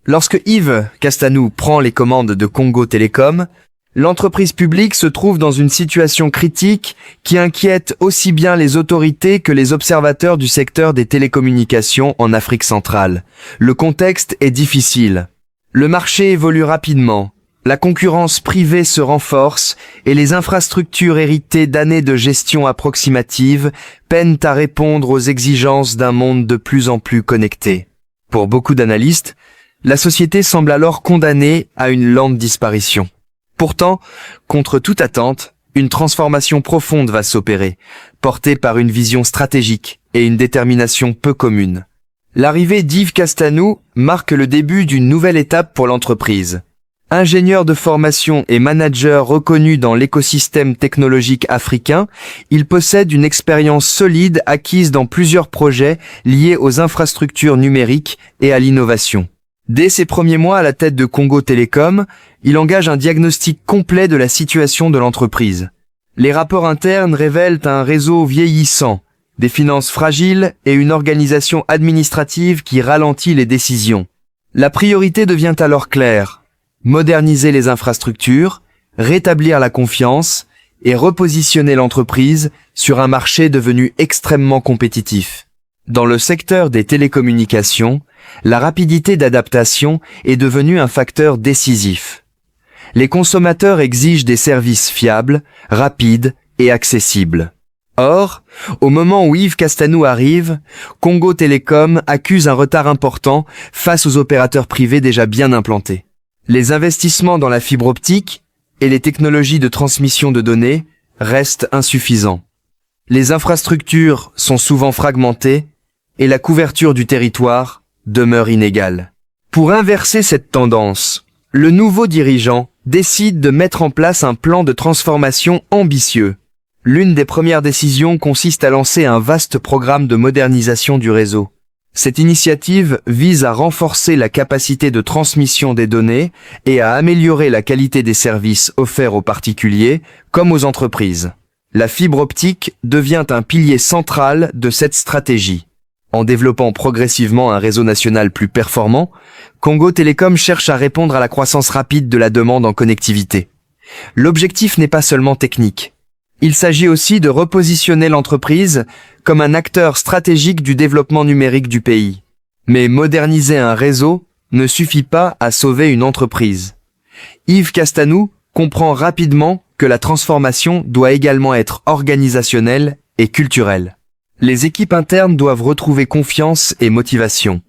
Lorsque Yves Castanou prend les commandes de Congo Télécom, l'entreprise publique se trouve dans une situation critique qui inquiète aussi bien les autorités que les observateurs du secteur des télécommunications en Afrique centrale. Le contexte est difficile. Le marché évolue rapidement, la concurrence privée se renforce et les infrastructures héritées d'années de gestion approximative peinent à répondre aux exigences d'un monde de plus en plus connecté. Pour beaucoup d'analystes, la société semble alors condamnée à une lente disparition. Pourtant, contre toute attente, une transformation profonde va s'opérer, portée par une vision stratégique et une détermination peu commune. L'arrivée d'Yves Castanou marque le début d'une nouvelle étape pour l'entreprise. Ingénieur de formation et manager reconnu dans l'écosystème technologique africain, il possède une expérience solide acquise dans plusieurs projets liés aux infrastructures numériques et à l'innovation. Dès ses premiers mois à la tête de Congo Télécom, il engage un diagnostic complet de la situation de l'entreprise. Les rapports internes révèlent un réseau vieillissant, des finances fragiles et une organisation administrative qui ralentit les décisions. La priorité devient alors claire: moderniser les infrastructures, rétablir la confiance et repositionner l'entreprise sur un marché devenu extrêmement compétitif. Dans le secteur des télécommunications, la rapidité d'adaptation est devenue un facteur décisif. Les consommateurs exigent des services fiables, rapides et accessibles. Or, au moment où Yves Castanou arrive, Congo Télécom accuse un retard important face aux opérateurs privés déjà bien implantés. Les investissements dans la fibre optique et les technologies de transmission de données restent insuffisants. Les infrastructures sont souvent fragmentées et la couverture du territoire demeure inégale. Pour inverser cette tendance, le nouveau dirigeant décide de mettre en place un plan de transformation ambitieux. L'une des premières décisions consiste à lancer un vaste programme de modernisation du réseau. Cette initiative vise à renforcer la capacité de transmission des données et à améliorer la qualité des services offerts aux particuliers comme aux entreprises. La fibre optique devient un pilier central de cette stratégie. En développant progressivement un réseau national plus performant, Congo Télécom cherche à répondre à la croissance rapide de la demande en connectivité. L'objectif n'est pas seulement technique. Il s'agit aussi de repositionner l'entreprise comme un acteur stratégique du développement numérique du pays. Mais moderniser un réseau ne suffit pas à sauver une entreprise. Yves Castanou comprend rapidement que la transformation doit également être organisationnelle et culturelle. Les équipes internes doivent retrouver confiance et motivation.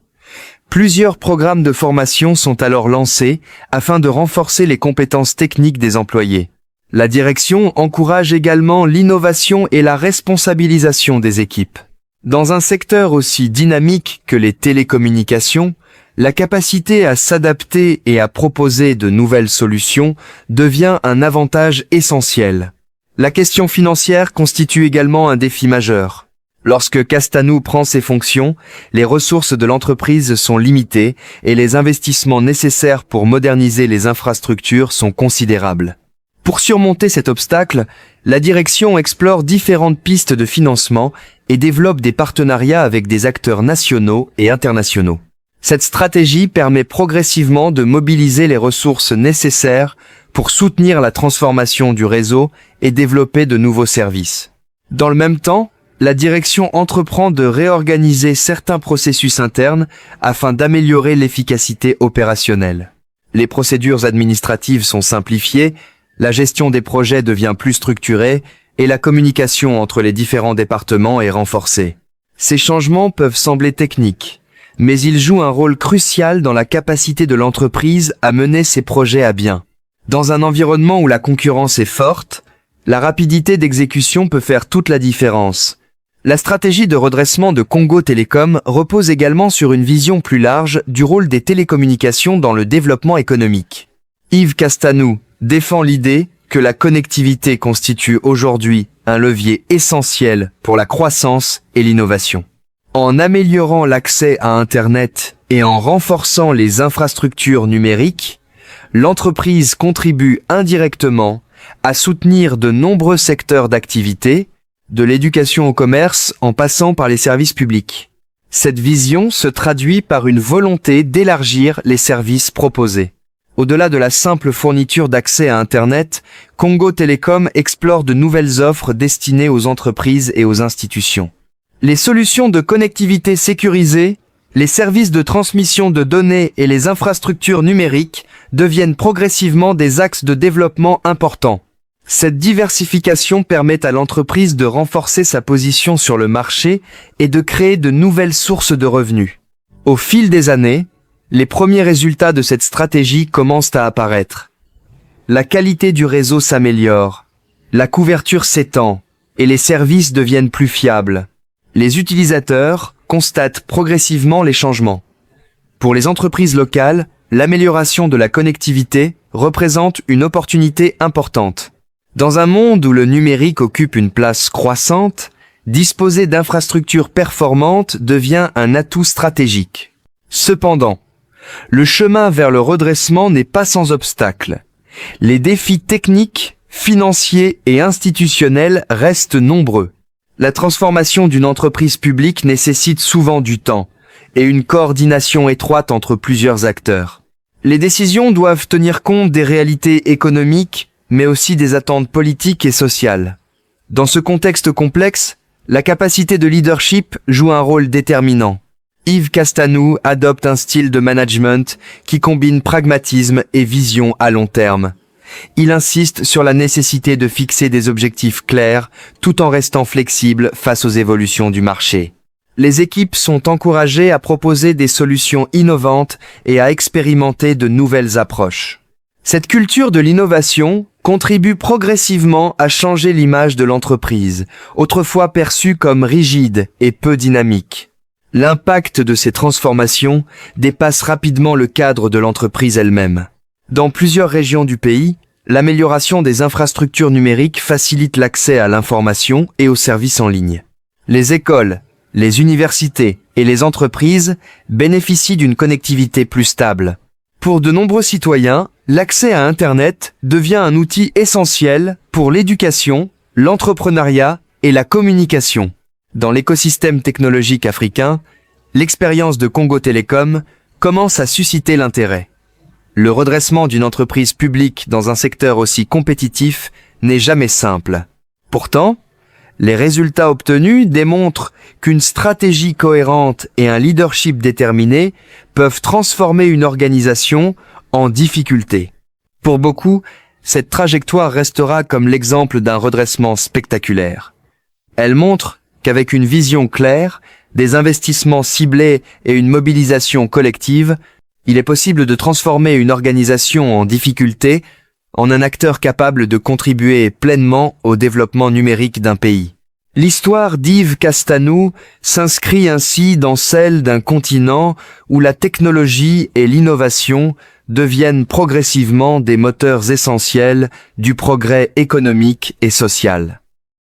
Plusieurs programmes de formation sont alors lancés afin de renforcer les compétences techniques des employés. La direction encourage également l'innovation et la responsabilisation des équipes. Dans un secteur aussi dynamique que les télécommunications, la capacité à s'adapter et à proposer de nouvelles solutions devient un avantage essentiel. La question financière constitue également un défi majeur. Lorsque Castanou prend ses fonctions, les ressources de l'entreprise sont limitées et les investissements nécessaires pour moderniser les infrastructures sont considérables. Pour surmonter cet obstacle, la direction explore différentes pistes de financement et développe des partenariats avec des acteurs nationaux et internationaux. Cette stratégie permet progressivement de mobiliser les ressources nécessaires pour soutenir la transformation du réseau et développer de nouveaux services. Dans le même temps, la direction entreprend de réorganiser certains processus internes afin d'améliorer l'efficacité opérationnelle. Les procédures administratives sont simplifiées, la gestion des projets devient plus structurée et la communication entre les différents départements est renforcée. Ces changements peuvent sembler techniques, mais ils jouent un rôle crucial dans la capacité de l'entreprise à mener ses projets à bien. Dans un environnement où la concurrence est forte, la rapidité d'exécution peut faire toute la différence. La stratégie de redressement de Congo Télécom repose également sur une vision plus large du rôle des télécommunications dans le développement économique. Yves Castanou défend l'idée que la connectivité constitue aujourd'hui un levier essentiel pour la croissance et l'innovation. En améliorant l'accès à Internet et en renforçant les infrastructures numériques, l'entreprise contribue indirectement à soutenir de nombreux secteurs d'activité, de l'éducation au commerce en passant par les services publics. Cette vision se traduit par une volonté d'élargir les services proposés. Au-delà de la simple fourniture d'accès à Internet, Congo Télécom explore de nouvelles offres destinées aux entreprises et aux institutions. Les solutions de connectivité sécurisée, les services de transmission de données et les infrastructures numériques deviennent progressivement des axes de développement importants. Cette diversification permet à l'entreprise de renforcer sa position sur le marché et de créer de nouvelles sources de revenus. Au fil des années, les premiers résultats de cette stratégie commencent à apparaître. La qualité du réseau s'améliore, la couverture s'étend et les services deviennent plus fiables. Les utilisateurs constatent progressivement les changements. Pour les entreprises locales, l'amélioration de la connectivité représente une opportunité importante. Dans un monde où le numérique occupe une place croissante, disposer d'infrastructures performantes devient un atout stratégique. Cependant, le chemin vers le redressement n'est pas sans obstacles. Les défis techniques, financiers et institutionnels restent nombreux. La transformation d'une entreprise publique nécessite souvent du temps et une coordination étroite entre plusieurs acteurs. Les décisions doivent tenir compte des réalités économiques, mais aussi des attentes politiques et sociales. Dans ce contexte complexe, la capacité de leadership joue un rôle déterminant. Yves Castanou adopte un style de management qui combine pragmatisme et vision à long terme. Il insiste sur la nécessité de fixer des objectifs clairs tout en restant flexible face aux évolutions du marché. Les équipes sont encouragées à proposer des solutions innovantes et à expérimenter de nouvelles approches. Cette culture de l'innovation contribue progressivement à changer l'image de l'entreprise, autrefois perçue comme rigide et peu dynamique. L'impact de ces transformations dépasse rapidement le cadre de l'entreprise elle-même. Dans plusieurs régions du pays, l'amélioration des infrastructures numériques facilite l'accès à l'information et aux services en ligne. Les écoles, les universités et les entreprises bénéficient d'une connectivité plus stable. Pour de nombreux citoyens, l'accès à Internet devient un outil essentiel pour l'éducation, l'entrepreneuriat et la communication. Dans l'écosystème technologique africain, l'expérience de Congo Télécom commence à susciter l'intérêt. Le redressement d'une entreprise publique dans un secteur aussi compétitif n'est jamais simple. Pourtant, les résultats obtenus démontrent qu'une stratégie cohérente et un leadership déterminé peuvent transformer une organisation en difficulté. Pour beaucoup, cette trajectoire restera comme l'exemple d'un redressement spectaculaire. Elle montre qu'avec une vision claire, des investissements ciblés et une mobilisation collective, il est possible de transformer une organisation en difficulté en un acteur capable de contribuer pleinement au développement numérique d'un pays. L'histoire d'Yves Castanou s'inscrit ainsi dans celle d'un continent où la technologie et l'innovation deviennent progressivement des moteurs essentiels du progrès économique et social.